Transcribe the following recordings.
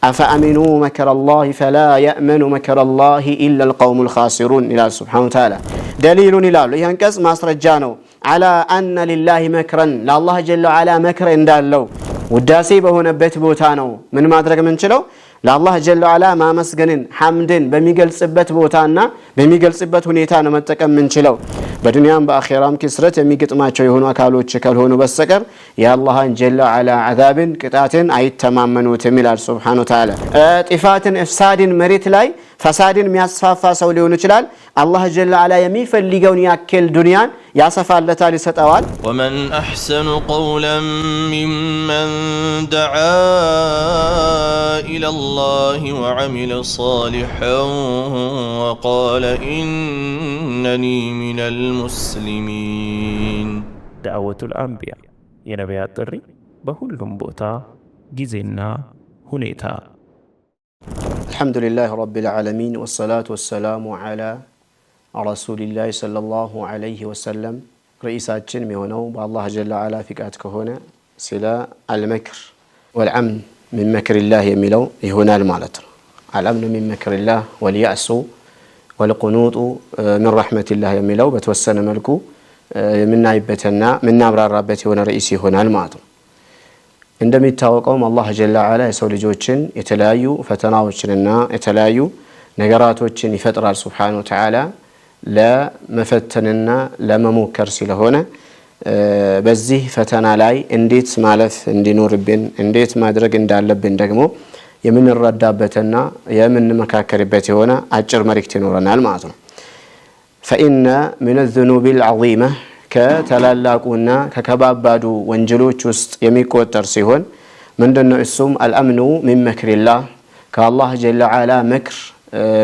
أفأمنوا مكر الله فلا يأمن مكر الله إلا القوم الخاسرون إلى سبحانه وتعالى دليل إلى ينقص ما سرجانو على أن لله مكرا لا الله جل وعلا مكر እንዳለው ውዳሴ በሆነበት ቦታ ነው ምን ማድረግ ምንችለው ለአላህ ጀለ ወዐላ ማመስገንን ሐምድን በሚገልጽበት ቦታና በሚገልጽበት ሁኔታ ነው መጠቀም ምንችለው በዱንያም በአኺራም ክስረት የሚገጥማቸው የሆኑ አካሎች ካልሆኑ በስተቀር የአላህን ጀለ ወዐላ አዛብን ቅጣትን አይተማመኑትም ይላል ሱብሃነሁ ወተዓላ ጥፋትን ኢፍሳድን መሬት ላይ ፈሳድን የሚያስፋፋ ሰው ሊሆን ይችላል አላህ ጀለ ወዐላ የሚፈልገውን ያክል ዱንያን ያሰፋለታል ይሰጣዋል ومن أحسن قولا ممن دعا إلى الله وعمل صالحا وقال إنني من المسلمين دعوة الأنبياء የነቢያት ጥሪ በሁሉም ቦታ ጊዜና ሁኔታ الحمد لله رب العالمين والصلاة والسلام على رسول الله صلى الله عليه وسلم رئيساتችን የሚሆነው በአላህ ጀለ ወዐላ ፍቃድ ከሆነ ስለ المكر والأمن من مكر الله የሚለው ይሆናል ማለት ነው الأمن من مكر الله واليأس والقنوط من رحمة الله የሚለው በተወሰነ መልኩ የምናይበትና ምናብራራበት የሆነ ርዕስ ይሆናል ማለት ነው እንደሚታወቀው አላህ ጀለ ወዐላ የሰው ልጆችን የተለያዩ ፈተናዎችንና የተለያዩ ነገራቶችን ይፈጥራል ሱብሃነሁ ወተዓላ ለመፈተንና ለመሞከር ስለሆነ በዚህ ፈተና ላይ እንዴት ማለፍ እንዲኖርብን እንዴት ማድረግ እንዳለብን ደግሞ የምንረዳበትና የምንመካከርበት የሆነ አጭር መልእክት ይኖረናል ማለት ነው فإن من الذنوب العظيمة ከተላላቁና ከከባባዱ ወንጀሎች ውስጥ የሚቆጠር ሲሆን ምንድነው እሱም الأمن من مكر الله ከአላህ ጀለ ወዐላ መክር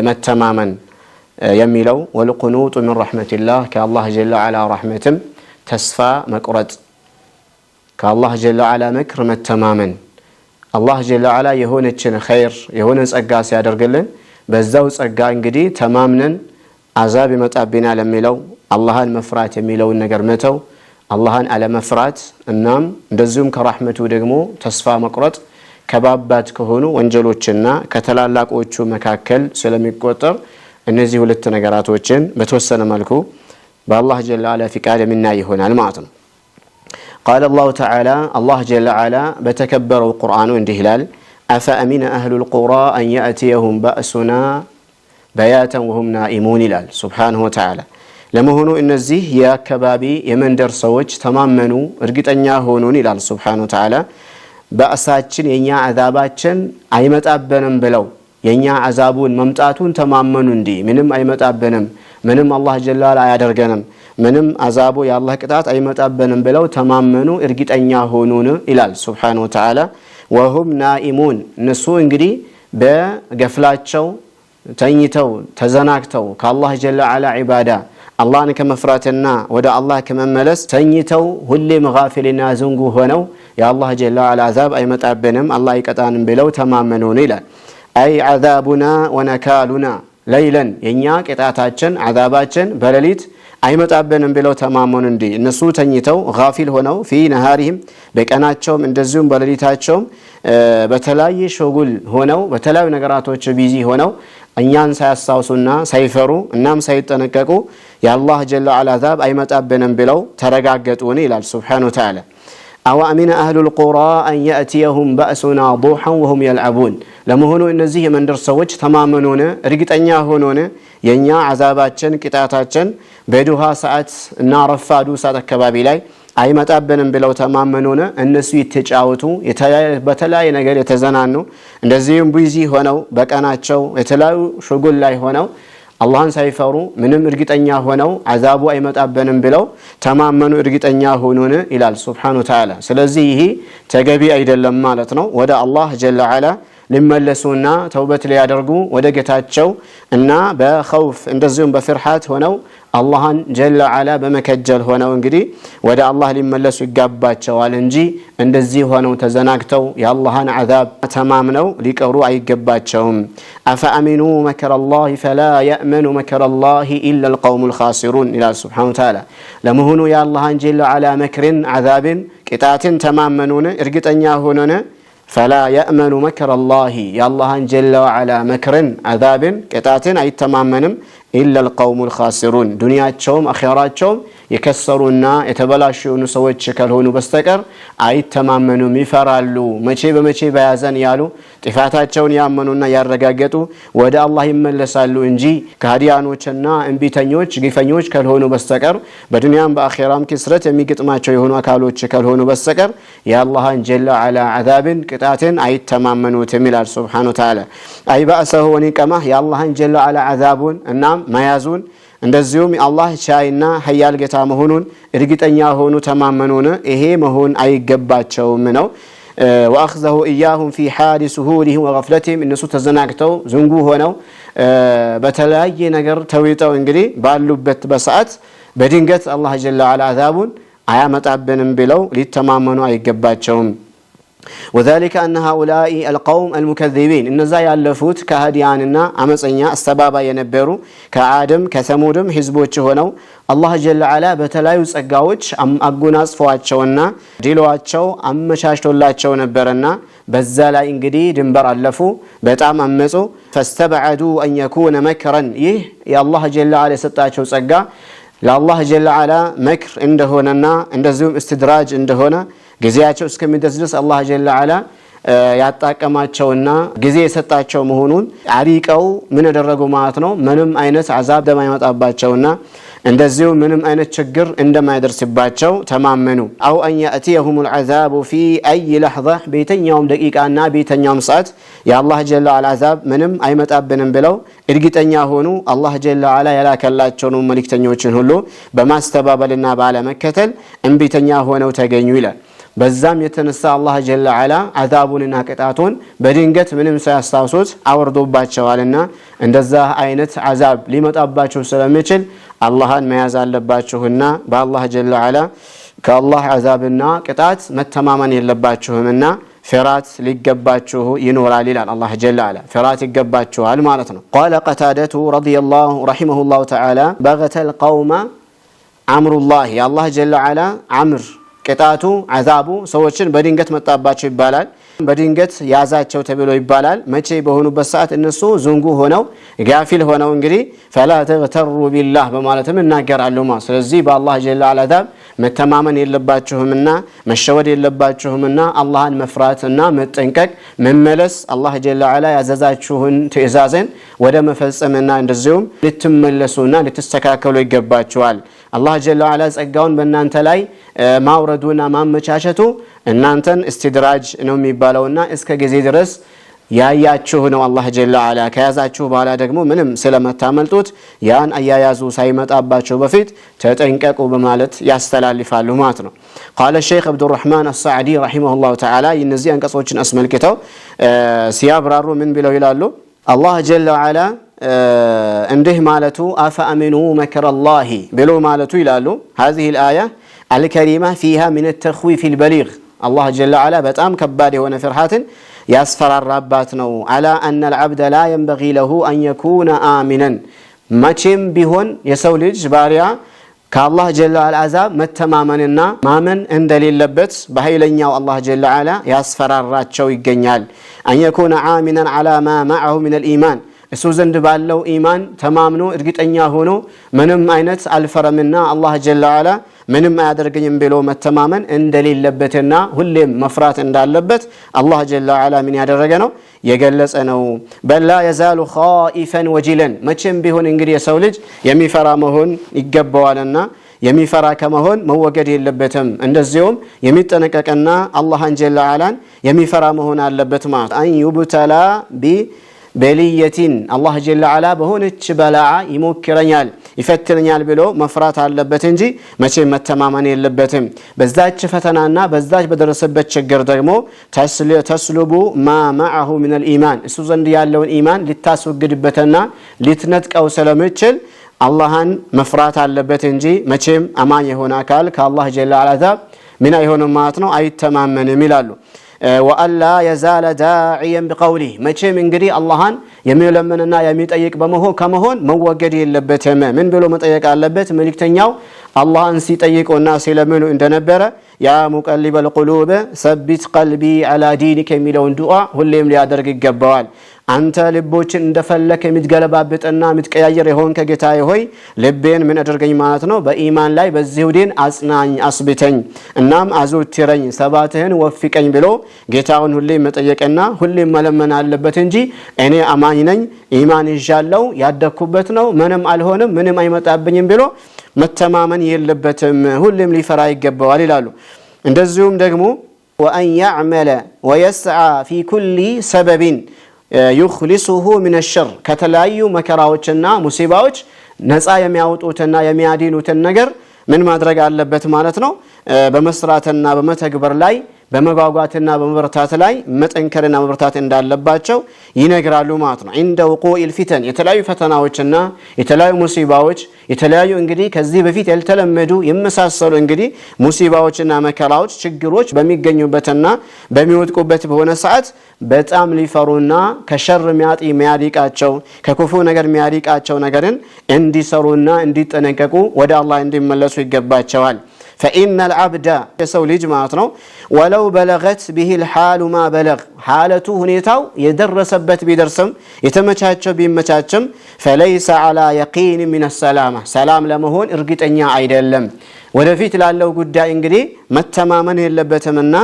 መተማመን የሚለው والقنوط من رحمة الله ከአላህ ጀለ ወዐላ ረህመትም ተስፋ መቁረጥ ከአላህ ጀለ ወዐላ መክር መተማመን አላህ ጀለ ወዐላ የሆነችን ኸይር የሆነ ጸጋ ሲያደርግልን በዛው ጸጋ እንግዲህ ተማምነን አዛብ ይመጣብናል የሚለው አላህን መፍራት የሚለውን ነገር መተው አላህን አለመፍራት እናም እንደዚሁም ከረህመቱ ደግሞ ተስፋ መቁረጥ ከባባድ ከሆኑ ወንጀሎችና ከተላላቆቹ መካከል ስለሚቆጠር እነዚህ ሁለት ነገራቶችን በተወሰነ መልኩ በአላህ ጀለ ወዐላ ፍቃድ የምናይ ይሆናል ማለት ነው قال الله تعالى الله جل وعلا بتكبروا القرآن እንዲህ ይላል أفأمن أهل القرى أن يأتيهم بأسنا بياتا وهم نائمون ይላል سبحانه وتعالى ለመሆኑ እነዚህ የአካባቢ የመንደር ሰዎች ተማመኑ እርግጠኛ ሆኑን ይላል سبحانه وتعالى በአሳችን የኛ አዛባችን አይመጣበንም ብለው የኛ አዛቡን መምጣቱን ተማመኑ እንዲ ምንም አይመጣበንም ምንም አላህ ጀለ ወዐላ አያደርገንም ምንም አዛቡ የአላህ ቅጣት አይመጣበንም ብለው ተማመኑ እርግጠኛ ሆኑን ይላል سبحانه وتعالى وهم نائمون እነሱ እንግዲህ በገፍላቸው ተኝተው ተዘናግተው ከአላህ ጀለ ወዐላ ዒባዳ አላህን ከመፍራትና ወደ አላህ ከመመለስ ተኝተው ሁሌም ጋፊልና ዝንጉ ሆነው የአላህ ጀለ ወዐላ አዛብ አይመጣብንም አላህ አይቀጣንም ብለው ተማመኑ ይላል አይ አዛቡና ወነካሉና ለይለን የኛ ቅጣታችን አዛባችን በሌሊት አይመጣብንም ብለው ተማመኑ እንዲ እነሱ ተኝተው ጋፊል ሆነው في نهارهم በቀናቸውም እንደዚሁም በሌሊታቸውም በተለያየ ሸጉል ሆነው በተለያዩ ነገራቶች ቢዚ ሆነው እኛን ሳያስታውሱና ሳይፈሩ እናም ሳይጠነቀቁ የአላህ ጀለ ወዐላ አዛብ አይመጣብንም ብለው ተረጋገጡን ይላል سبحانه وتعالى أو أمن أهل القرى أن يأتيهم بأسنا ضحى وهم يلعبون ለመሆኑ እነዚህ የመንደር ሰዎች ተማመኑን እርግጠኛ ሆኑን የኛ አዛባችን ቅጣታችን በዱሃ ሰዓት እና ረፋዱ ሰዓት አካባቢ ላይ አይመጣብንም ብለው ተማመኑን እነሱ ይተጫወቱ በተለያየ ነገር የተዘናኑ እንደዚህም ቢዚ ሆነው በቀናቸው የተለያዩ ሸጉል ላይ ሆነው አላህን ሳይፈሩ ምንም እርግጠኛ ሆነው አዛቡ አይመጣብንም ብለው ተማመኑ እርግጠኛ ሆኑን ይላል سبحانه وتعالى ስለዚህ ይሄ ተገቢ አይደለም ማለት ነው ወደ አላህ ጀለ ወዐላ ሊመለሱና ተውበት ሊያደርጉ ወደ ጌታቸው እና በخوف እንደዚሁም በፍርሃት ሆነው አላህን ጀለ ወዐላ በመከጀል ሆነው እንግዲህ ወደ አላህ ሊመለሱ ይገባቸዋል እንጂ እንደዚህ ሆነው ተዘናግተው የአላህን አዛብ ተማምነው ሊቀሩ አይገባቸውም أفأمنوا مكر الله فلا يأمن مكر الله إلا القوم الخاسرون إلى سبحانه وتعالى ለመሆኑ የአላህን ጀለ ወዐላ መክርን አዛብን ቅጣትን ተማመኑን እርግጠኛ ሆነን ፈላ የእመኑ መክረ ላሂ የአላህን ጀለ ወዐላ መክርን አዛብን ቅጣትን አይተማመንም ኢላ ልቀውሙ ልኻሲሩን ዱንያቸውም አኼራቸውም የከሰሩና የተበላሹ የሆኑ ሰዎች ካልሆኑ በስተቀር አይተማመኑም፣ ይፈራሉ። መቼ በመቼ በያዘን ያሉ ጥፋታቸውን ያመኑና ያረጋገጡ ወደ አላህ ይመለሳሉ እንጂ ከሃዲያኖችና እንቢተኞች ግፈኞች ካልሆኑ በስተቀር በዱንያም በአኼራም ክስረት የሚገጥማቸው የሆኑ አካሎች ካልሆኑ በስተቀር የአላህን ጀለ ወዐላ አዛብን ቅጣትን አይተማመኑትም ይላል ሱብሓነሁ ወተዓላ። አይ በእሰሁ ወኒቀማህ የአላህን ጀለ ወዐላ አዛቡን እናም መያዙን እንደዚሁም አላህ ቻይና ሀያል ጌታ መሆኑን እርግጠኛ ሆኑ ተማመኑን ይሄ መሆን አይገባቸውም ነው። ወአኽዘሁ ኢያሁም ፊ ሓሊ ሱሁሊሂም ወገፍለቲሂም እነሱ ተዘናግተው ዝንጉ ሆነው በተለያየ ነገር ተውጠው እንግዲህ ባሉበት በሰዓት በድንገት አላህ ጀለ ወዐላ አዛቡን አያመጣብንም ብለው ሊተማመኑ አይገባቸውም። وذلك أن هؤلاء القوم المكذبين إنزا يالفوت كهدياننا أمسنيا استبابا ينبرو كعادم كثمودم حزبوچ هونو الله جل وعلا بتلايو ጸጋዎች አጎናጽፈዋቸውና ዲሏቸው አመቻችቶላቸው ነበርና በዛ ላይ እንግዲህ ድንበር አለፉ፣ በጣም አመጹ። فاستبعدوا أن يكون مكرا ይህ የአላህ ጀለ ወዐላ የሰጣቸው ጸጋ ለአላህ ጀለ ወዐላ መክር እንደሆነና እንደዚሁም እስትድራጅ እንደሆነ ጊዜያቸው እስከሚደርስ ድረስ አላህ ጀለ ወዐላ ያጣቀማቸውና ጊዜ የሰጣቸው መሆኑን አሪቀው ምን ያደረጉ ማለት ነው ምንም አይነት አዛብ እንደማይመጣባቸውና እንደዚሁ ምንም አይነት ችግር እንደማይደርስባቸው ተማመኑ። አው አን ያእቲየሁም العذاب في اي لحظه በየትኛውም ደቂቃና በየትኛውም ሰዓት የአላህ ጀለ ወዐላ አዛብ ምንም አይመጣብንም ብለው እርግጠኛ ሆኑ። አላህ ጀለ ወዐላ ያላከላቸውን መልእክተኞችን ሁሉ በማስተባበልና ባለመከተል እንቢተኛ ሆነው ተገኙ ይላል። በዛም የተነሳ አላህ ጀለ ወዐላ አዛቡንና ቅጣቱን በድንገት ምንም ሳያስታውሱት አወርዶባቸዋልና እንደዛ አይነት አዛብ ሊመጣባቸው ስለሚችል አላህን መያዝ አለባችሁና በአላህ ጀለ ወዐላ ከአላህ አዛብና ቅጣት መተማመን የለባችሁምና ፍራት ሊገባችሁ ይኖራል ይላል አላህ ጀለ ወዐላ። ፍራት ይገባችኋል ማለት ነው። ቃለ ቀታደቱ ረዲየላሁ ረሂመሁላሁ ተዓላ በገተል ቀውመ አምሩላህ የአላህ ጀለ ወዐላ አምር ቅጣቱ አዛቡ ሰዎችን በድንገት መጣባቸው ይባላል። በድንገት ያዛቸው ተብሎ ይባላል። መቼ በሆኑበት ሰዓት እነሱ ዝንጉ ሆነው ጋፊል ሆነው እንግዲህ ፈላ ተግተሩ ቢላህ በማለትም እናገራሉ ማለት። ስለዚህ በአላህ ጀለ ወዐላ አዛብ መተማመን የለባችሁምና መሸወድ የለባችሁምና አላህን መፍራትና መጠንቀቅ መመለስ አላህ ጀለ ወዐላ ያዘዛችሁን ትእዛዝን ወደ መፈጸምና እንደዚሁም ልትመለሱና ልትስተካከሉ ይገባችኋል። አላህ ጀለ ወዐላ ጸጋውን በእናንተ ላይ ማውረዱና ማመቻቸቱ እናንተን እስትድራጅ ነው የሚባለውና እስከ ጊዜ ድረስ ያያችሁ ነው አላህ ጀለ ወዐላ። ከያዛችሁ በኋላ ደግሞ ምንም ስለመታመልጡት ያን አያያዙ ሳይመጣባቸው በፊት ተጠንቀቁ በማለት ያስተላልፋሉ ማለት ነው። ቃለ ሸይኽ አብዱራህማን አሳዕዲ ረሂመሁላሁ ተዓላ እነዚህ አንቀጾችን አስመልክተው ሲያብራሩ ምን ብለው ይላሉ? አላህ ጀለ ወዐላ እንዲህ ማለቱ አፈአሚኑ መክረላሂ ብሎ ማለቱ ይላሉ هذه الآية الكريمة فيها من التخويف البليغ الله جل وعلا በጣም ከባድ የሆነ ፍርሃትን ያስፈራራባት ነው። على أن العبد لا ينبغي له أن يكون آمنا መቼም ቢሆን የሰው ልጅ ባሪያ ከአላህ ጀለ ወዐላ አዛብ መተማመንና ማመን እንደሌለበት በኃይለኛው አላህ ጀለ ወዐላ ያስፈራራቸው ይገኛል። أن يكون آمنا على ما معه من الإيمان እሱ ዘንድ ባለው ኢማን ተማምኖ እርግጠኛ ሆኖ ምንም አይነት አልፈረምና አላህ ጀለ ወዐላ ምንም አያደርገኝም ብሎ መተማመን እንደሌለበትና ሁሌም መፍራት እንዳለበት አላህ ጀለ ወዐላ ምን ያደረገ ነው የገለጸ ነው። በላ የዛሉ ኻኢፈን ወጂለን መቼም ቢሆን እንግዲህ የሰው ልጅ የሚፈራ መሆን ይገባዋልና የሚፈራ ከመሆን መወገድ የለበትም። እንደዚሁም የሚጠነቀቅና አላህን ጀለ ወዐላን የሚፈራ መሆን አለበት ማለት አን ዩብተላ በልየቲን አላህ ጀለ ወዐላ በሆነች በላዓ ይሞክረኛል ይፈትነኛል ብሎ መፍራት አለበት እንጂ መቼም መተማመን የለበትም። በዛች ፈተናና በዛች በደረሰበት ችግር ደግሞ ተስሉቡ ማ ማዐሁ ሚነል ኢማን እሱ ዘንድ ያለውን ኢማን ልታስወግድበትና ልትነጥቀው ስለምችል አላህን መፍራት አለበት እንጂ መቼም አማኝ የሆነ አካል ከአላህ ጀለ ወዐላ አዛብ ምን አይሆንም ማለት ነው አይተማመንም ይላሉ። ወአላ የዛለ ዳዒየን ቢቀውሊህ መቼም እንግዲህ አላህን የሚለምንና የሚጠይቅ ከመሆን መወገድ የለበትም። ምን ብሎ መጠየቅ አለበት? መልእክተኛው አላህን ሲጠይቁና ሲለምኑ እንደነበረ ያ ሙቀሊበል ቁሉብ ሰቢት ቀልቢ ዐላ ዲኒከ የሚለውን ዱዓ ሁሌም ሊያደርግ ይገባዋል። አንተ ልቦችን እንደፈለክ የምትገለባብጥና የምትቀያየር የሆንከ ጌታዬ ሆይ ልቤን ምን አድርገኝ ማለት ነው በኢማን ላይ በዚሁ ዲን አጽናኝ አስብተኝ እናም አዘውትረኝ ሰባትህን ወፍቀኝ ብሎ ጌታውን ሁሌ መጠየቅና ሁሌ መለመን አለበት እንጂ እኔ አማኝ ነኝ ኢማን ይዣለው ያደኩበት ነው ምንም አልሆንም ምንም አይመጣብኝም ብሎ መተማመን የለበትም። ሁሌም ሊፈራ ይገባዋል ይላሉ። እንደዚሁም ደግሞ ወአን ያዕመለ ወየስዓ ፊ ኩሊ ሰበቢን يخلصه من الشر ከተለያዩ መከራዎችና ሙሲባዎች ነፃ የሚያወጡትና የሚያድኑትን ነገር ምን ማድረግ አለበት ማለት ነው በመስራትና በመተግበር ላይ በመጓጓትና በመበርታት ላይ መጠንከርና መበርታት እንዳለባቸው ይነግራሉ ማለት ነው። عند وقوع الفتن የተለያዩ ፈተናዎችና የተለያዩ ሙሲባዎች የተለያዩ እንግዲህ ከዚህ በፊት ያልተለመዱ የመሳሰሉ እንግዲህ ሙሲባዎችና መከራዎች ችግሮች በሚገኙበትና በሚወድቁበት በሆነ ሰዓት በጣም ሊፈሩና ከሸር የሚያሪቃቸው ከክፉ ነገር የሚያሪቃቸው ነገርን እንዲሰሩና እንዲጠነቀቁ ወደ አላህ እንዲመለሱ ይገባቸዋል። فإن العبد يسو ليج معناتنو ولو بلغت به الحال ما بلغ حالته ሁኔታው የደረሰበት ቢደርስም የተመቻቸው ቢመቻችም فليس على يقين من السلامه ሰላም ለመሆን እርግጠኛ አይደለም። ወደፊት ላለው ጉዳይ እንግዲህ መተማመን የለበትምና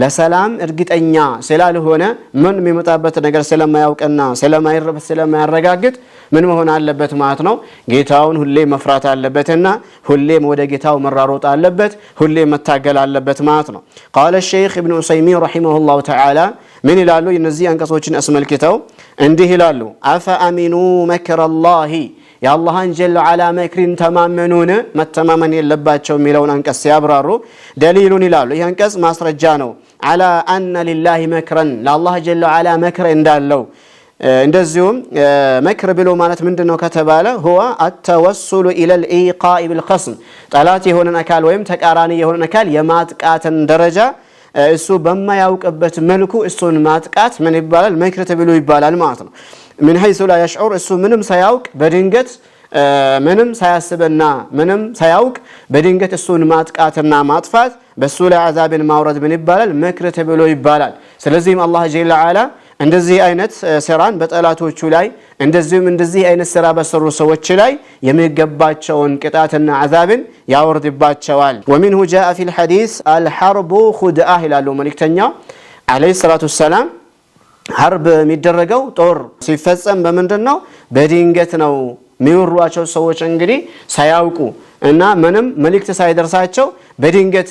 ለሰላም እርግጠኛ ስላልሆነ ምን የሚመጣበት ነገር ስለማያውቅና ስለማያረጋግጥ ምን መሆን አለበት ማለት ነው ጌታውን ሁሌ መፍራት አለበትና ሁሌም ወደ ጌታው መራሮጥ አለበት ሁሌ መታገል አለበት ማለት ነው። قال الشيخ ابن عثيمين رحمه الله تعالى من ይላሉ እነዚህ አንቀጾችን አስመልክተው እንዲህ ይላሉ أفأمنوا مكر الله የአላህን ጀለ ወዐላ መክሪን ተማመኑን መተማመን የለባቸው የሚለውን አንቀጽ ሲያብራሩ ደሊሉን ይላሉ ይህ አንቀጽ ማስረጃ ነው على أن لله مكرا ለአላህ ጀለ ወዐላ መክር እንዳለው እንደዚሁም መክር ብሎ ማለት ምንድነው ከተባለ هو التوسل الى الايقاع بالخصم ጠላት የሆነን አካል ወይም ተቃራኒ የሆነን አካል የማጥቃትን ደረጃ እሱ በማያውቅበት መልኩ እሱን ማጥቃት ምን ይባላል መክር ተብሎ ይባላል ማለት ነው። من حيث لا يشعر እሱ ምንም ሳያውቅ በድንገት ምንም ሳያስብና ምንም ሳያውቅ በድንገት እሱን ማጥቃትና ማጥፋት በሱ ላይ አዛብን ማውረድ ምን ይባላል መክር ተብሎ ይባላል። ስለዚህም አላህ ጀለ ወዐላ እንደዚህ አይነት ስራን በጠላቶቹ ላይ እንደዚህ አይነት ስራ በሰሩ ሰዎች ላይ የሚገባቸውን ቅጣትና አዛብን ያወርድባቸዋል። ومنه جاء في الحديث الحرب خدعة ይላሉ መልእክተኛው አለይሂ ሰላቱ ሰላም ሐርብ የሚደረገው ጦር ሲፈጸም በምንድነው በድንገት ነው የሚወሯቸው ሰዎች እንግዲህ ሳያውቁ እና ምንም መልእክት ሳይደርሳቸው በድንገት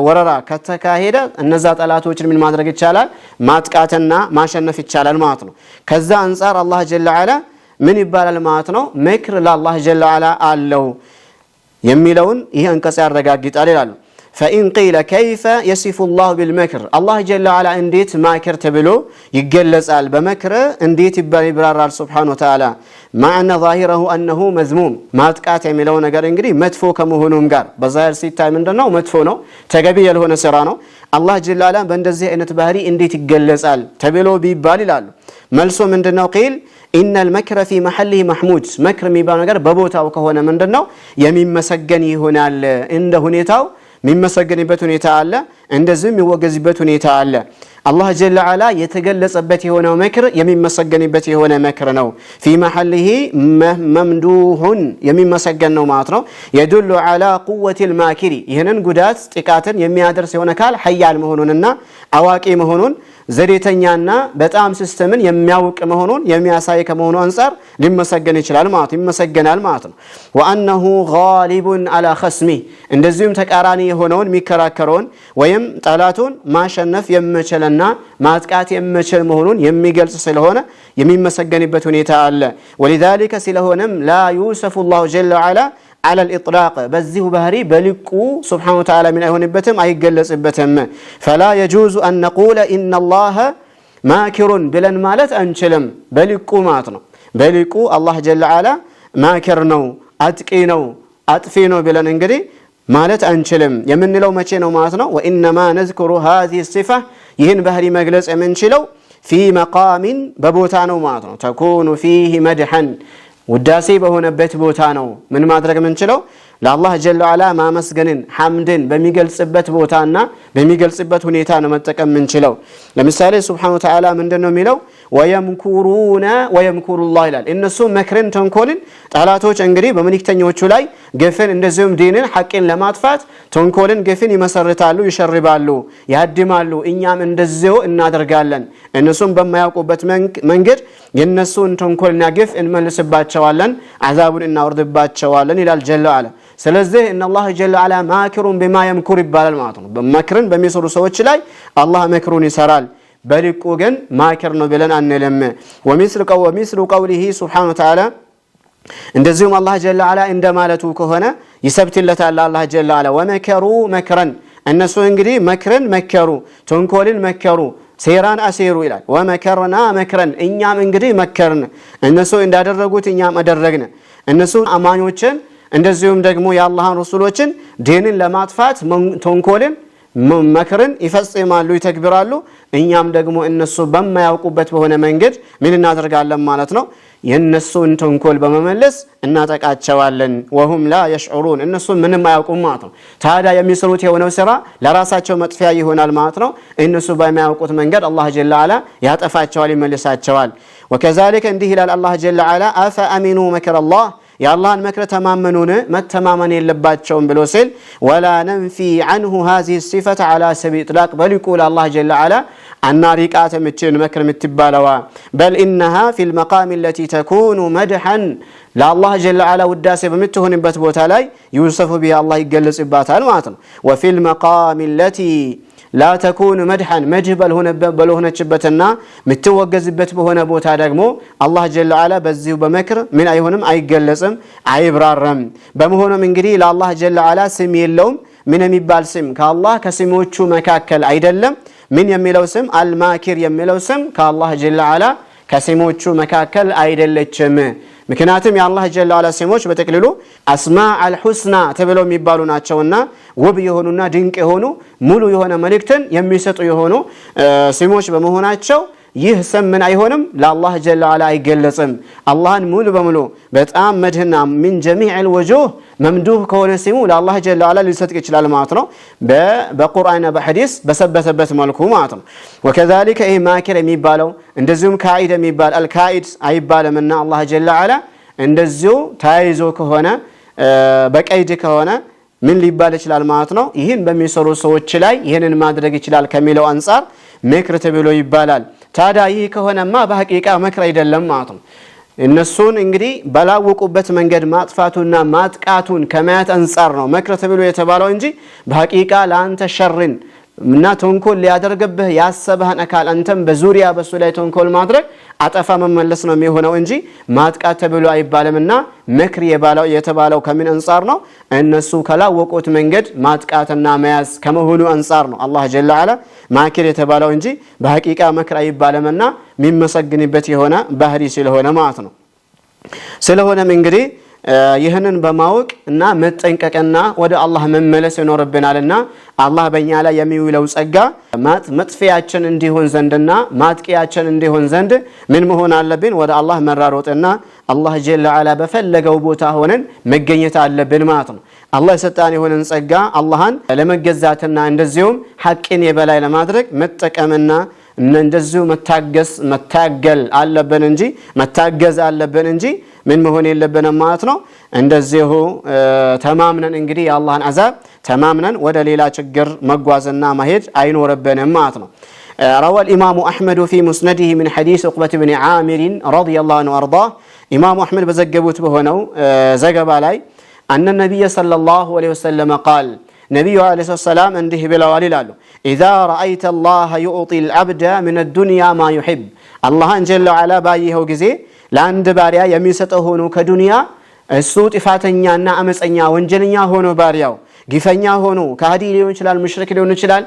ወረራ ከተካሄደ እነዛ ጠላቶችን ምን ማድረግ ይቻላል ማጥቃትና ማሸነፍ ይቻላል ማለት ነው። ከዛ አንፃር አላህ ጀለ ወዐላ ምን ይባላል ማለት ነው መክር ለአላህ ጀለ ወዐላ አለው የሚለውን ይህ አንቀጽ ያረጋግጣል ይላሉ። فإن قيل كيف يصف الله بالمكر الله جل وعلا انديت ماكر تبلو يجلصال بمكر انديت يبررال سبحانه وتعالى مع ان ظاهره انه مذموم ما تقات የሚለው ነገር እንግዲህ መጥፎ ከመሆኑም ጋር በዛህር ሲታይ ምንድነው መጥፎ ነው ተገቢ ያልሆነ ስራ ነው። አላህ ጀለ ወዐላ በእንደዚህ አይነት ባህሪ እንዴት ይገለጻል ተብሎ ቢባል ይላሉ መልሶ ምንድነው ቂል ان المكر في محله محمود مكر የሚባለው ነገር በቦታው ከሆነ ምንድነው የሚመሰገን ይሆናል እንደ ሁኔታው የሚመሰገንበት ሁኔታ አለ እንደዚህም የሚወገዝበት ሁኔታ አለ። አላህ ጀለ ወዐላ የተገለጸበት የሆነው መክር የሚመሰገንበት የሆነ መክር ነው። في محله ممدوح የሚመሰገን ነው ማለት ነው። يدل على قوة الماكر ይሄንን ጉዳት ጥቃትን የሚያደርስ የሆነ ካል ሐያል መሆኑንና አዋቂ መሆኑን ዘዴተኛና በጣም ሲስተምን የሚያውቅ መሆኑን የሚያሳይ ከመሆኑ አንፃር ሊመሰገን ይችላል ማለት ይመሰገናል ማለት ነው። وانه غالب على خصمه እንደዚሁም ተቃራኒ የሆነውን የሚከራከረውን ወይም ጠላቱን ማሸነፍ የሚችልና ማጥቃት የሚችል መሆኑን የሚገልጽ ስለሆነ የሚመሰገንበት ሁኔታ አለ። ولذلك ስለሆነም لا يوصف الله جل وعلا على الإطلاق بزيه بهري بلقو سبحانه وتعالى من أهونبتم أي قلص بتم فلا يجوز أن نقول إن الله ماكر بلن مالت أنشلم بلقو ماتنو بلقو الله جل وعلا ماكرنو أتقينو أطفينو بلن انقري مالت أنشلم يمن لو مچينو ماتنو وإنما نذكر هذه الصفة يهن بهري مجلس أمنشلو في مقام ببوتانو ماتنو تكون فيه مدحا ውዳሴ በሆነበት ቦታ ነው ምን ማድረግ ምንችለው ለአላህ ጀለ ወዐላ ማመስገንን ሐምድን በሚገልጽበት ቦታና በሚገልጽበት ሁኔታ ነው መጠቀም የምንችለው። ለምሳሌ ሱብሓነሁ ወተዓላ ምንድነው የሚለው? ወየምኩሩነ ወየምኩሩላህ ይላል። እነሱ መክርን ተንኮልን ጠላቶች እንግዲህ በመልእክተኞቹ ላይ ግፍን እንደዚሁም ዲንን ሐቅን ለማጥፋት ተንኮልን ግፍን ይመሰርታሉ፣ ይሸርባሉ፣ ያድማሉ። እኛም እንደዚሁ እናደርጋለን። እነሱም በማያውቁበት መንገድ የነሱን ተንኮልና ግፍ እንመልስባቸዋለን፣ አዛቡን እናወርድባቸዋለን ይላል ጀለ ወዐላ። ስለዚህ እነላህ ጀለ ወዐላ ማኪሩን ቢማ የምኩር ይባላል ማለት ነው። መክርን በሚሰሩ ሰዎች ላይ አላህ መክሩን ይሰራል። በልቁ ግን ማኪር ነው ብለን አንልም። ወሚስሉ ቀውሊሂ ሱብሓነሁ ወተዓላ እንደዚሁም አላህ ጀለ ወዐላ እንደማለቱ ከሆነ ይሰብትለታል። አላህ ጀለ ወዐላ ወመከሩ መክረን እነሱ እንግዲህ መክርን መከሩ፣ ተንኮልን መከሩ፣ ሴራን አሴሩ ይላል። ወመከርና መክረን እኛም እንግዲህ መከርን፣ እነሱ እንዳደረጉት እኛም አደረግን። እነሱ አማኞችን እንደዚሁም ደግሞ የአላህን ረሱሎችን ዲንን ለማጥፋት ተንኮልን መክርን ይፈጽማሉ፣ ይተግብራሉ። እኛም ደግሞ እነሱ በማያውቁበት በሆነ መንገድ ምን እናደርጋለን ማለት ነው? የነሱን ተንኮል በመመለስ እናጠቃቸዋለን። ወሁም ላ የሽዑሩን እነሱ ምንም አያውቁም ማለት ነው። ታዲያ የሚሰሩት የሆነው ስራ ለራሳቸው መጥፊያ ይሆናል ማለት ነው። እነሱ በማያውቁት መንገድ አላህ ጀለ ወዐላ ያጠፋቸዋል፣ ይመልሳቸዋል። ወከዛሊከ እንዲህ ይላል አላህ ጀለ ወዐላ አፈ አሚኑ መክረላህ የአላህን መክር ተማመኑን መተማመን የለባቸውም ብሎ ሲል ወላ ነንፊ ዐንሁ ሃዚሂ ሲፈተ ዐላ ሰቢል ኢጥላቅ በሊቁል አላህ ጀለ ወዐላ አናሪቃት የምትችል መክር የምትባለዋ በል ኢነሃ ፊል መቃም ለቲ ተኩኑ መድሐን ለአላህ ጀለ ወዐላ ውዳሴ በምትሆንበት ቦታ ላይ ዩሰፉ ቢሃ አላህ ይገለጽባታል ማለት ነው። ወፊል መቃም ለቲ ላ ተኩኑ መድሐን መድህ በልሆነችበትና ምትወገዝበት በሆነ ቦታ ደግሞ አላህ ጀለ ወዐላ በዚሁ በመክር ምን አይሆንም አይገለጽም፣ አይብራራም። በመሆኑም እንግዲህ ለአላህ ጀለ ወዐላ ስም የለውም። ምን የሚባል ስም ከአላህ ከስሞቹ መካከል አይደለም። ምን የሚለው ስም አልማኪር የሚለው ስም ከአላህ ጀለ ወዐላ ከስሞቹ መካከል አይደለችም። ምክንያቱም የአላህ ጀለ ወዐላ ስሞች በተክልሉ አስማኡል ሁስና ተብለው የሚባሉ ናቸውና ውብ የሆኑና ድንቅ የሆኑ ሙሉ የሆነ መልእክትን የሚሰጡ የሆኑ ስሞች በመሆናቸው ይህ ስም ምን አይሆንም ለአላህ ጀለ ወዐላ አይገለጽም። አላህን ሙሉ በሙሉ በጣም መድህና ሚን ጀሚዕል ወጁህ መምዱህ ከሆነ ስሙ ለአላህ ጀለ ወዐላ ሊሰጥ ይችላል ማለት ነው። በቁርአንና በሐዲስ በሰበተበት መልኩ ማለት ነው። ወከዛሊከ ይህ ማኪር የሚባለው እንደዚሁም ካኢድ የሚባል አልካኢድ አይባልምና አላህ ጀለ ወዐላ እንደዚሁ ተያይዞ ከሆነ በቀይድ ከሆነ ምን ሊባል ይችላል ማለት ነው። ይህን በሚሰሩ ሰዎች ላይ ይህንን ማድረግ ይችላል ከሚለው አንጻር መክር ተብሎ ይባላል። ታዲያ ይህ ከሆነማ በሐቂቃ መክር አይደለም ማለት ነው። እነሱን እንግዲህ ባላወቁበት መንገድ ማጥፋቱና ማጥቃቱን ከማየት አንጻር ነው መክር ተብሎ የተባለው እንጂ በሐቂቃ ለአንተ ሸርን እና ተንኮል ሊያደርግብህ ያሰበህን አካል አንተም በዙሪያ በሱ ላይ ተንኮል ማድረግ አጠፋ መመለስ ነው የሚሆነው እንጂ ማጥቃት ተብሎ አይባልምና መክር የተባለው ከምን አንጻር ነው? እነሱ ከላወቁት መንገድ ማጥቃትና መያዝ ከመሆኑ አንጻር ነው አላህ ጀለ ወዐላ ማኪር የተባለው እንጂ በሐቂቃ መክር አይባልምና የሚመሰግንበት የሆነ ባህሪ ስለሆነ ማለት ነው። ስለሆነም እንግዲህ ይህንን በማወቅ እና መጠንቀቅና ወደ አላህ መመለስ ይኖርብናልና አላህ በእኛ ላይ የሚውለው ጸጋ መጥፊያችን እንዲሆን ዘንድና ማጥቂያችን እንዲሆን ዘንድ ምን መሆን አለብን? ወደ አላህ መራሮጥና አላህ ጀለ ወዐላ በፈለገው ቦታ ሆነን መገኘት አለብን ማለት ነው። አላህ የሰጣን የሆነን ጸጋ አላህን ለመገዛትና እንደዚሁም ሐቅን የበላይ ለማድረግ መጠቀምና እንደዚሁ መታገል አለብን እንጂ ምን መሆን የለብንም ማለት ነው። እንደዚሁ ተማምነን እንግዲህ የአላህን አዛብ ተማምነን ወደ ሌላ ችግር መጓዝና መሄድ አይኖርብንም ማለት ነው። روى الإمام أحمد في مسنده من حديث عقبة بن عامر رضي الله عنه وأرضاه إمام أحمد بزجبوت بهنو زجب علي أن النبي صلى الله عليه وسلم قال نبي عليه الصلاة والسلام እንዲህ ብለዋል ይላሉ إذا رأيت الله يعطي العبد من الدنيا ما يحب አላህን ጀለ ወዐላ ባየኸው ጊዜ ለአንድ ባሪያ የሚሰጠው ሆኖ ከዱንያ እሱ ጥፋተኛና አመፀኛ ወንጀለኛ ሆኖ ባሪያው ግፈኛ ሆኖ ካዲ ሊሆን ይችላል፣ ሙሽሪክ ሊሆን ይችላል፣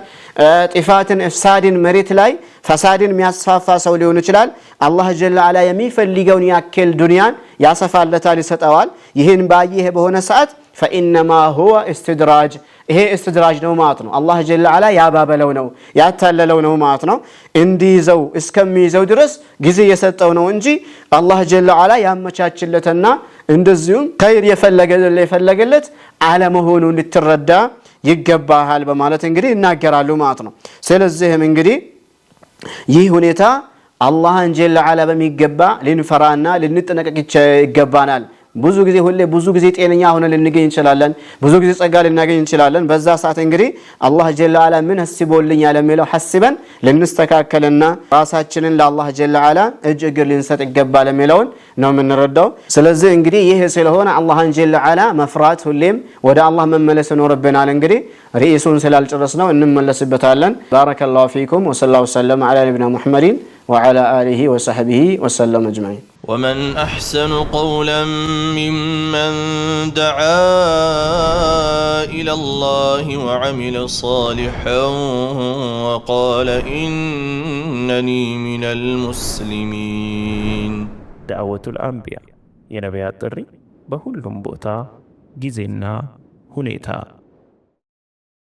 ጥፋትን ፍሳድን መሬት ላይ ፈሳድን የሚያስፋፋ ሰው ሊሆን ይችላል። አላህ ጀለ ወዐላ የሚፈልገውን ያክል ዱንያን ያሰፋለታል፣ ይሰጠዋል። ይህን ባየህ በሆነ ሰዓት فإنما هو استدراج ይሄ استدراج ነው ማለት ነው አላህ ጀለ አላ ያባበለው ነው ያታለለው ነው ማለት ነው እንዲይዘው እስከሚይዘው ድረስ ጊዜ የሰጠው ነው እንጂ አላህ ጀለ አላ ያመቻችለትና እንደዚሁም ኸይር የፈለገለት አለመሆኑን ልትረዳ ይገባሃል በማለት እንግዲህ ይናገራሉ ማለት ነው ስለዚህም እንግዲህ ይህ ሁኔታ አላህን ጀለ አላ በሚገባ ልንፈራና ልንጠነቀቅ ይገባናል ብዙ ጊዜ ጤነኛ ሆነን ልንገኝ እንችላለን ብዙ ጊዜ ጸጋ ልናገኝ እንችላለን በዛ ሰዓት እንግዲህ አላህ ጀለ አላ ምን አስቦልኛል የሚለው ሐስበን ልንስተካከልና ራሳችንን ለአላህ ጀለ አላ እጅግ ልንሰጥ ይገባል የሚለውን ነው የምንረዳው ስለዚህ እንግዲህ ይሄ ስለሆነ አላህን ጀለ አላ መፍራት ሁሌም ወደ አላህ መመለስ ይኖርብናል እንግዲህ ርዕሱን ስላልጨረስነው እንመለስበታለን ባረከላሁ ፊኩም ወሰላሁ ሰለም ዐላ ነቢይና ሙሐመድin وعلى آله وصحبه وسلم أجمعين ومن أحسن قولا ممن دعا إلى الله وعمل صالحا وقال إنني من المسلمين دعوة الأنبياء ينبيات الري بهلهم بؤتا جزينا هنيتا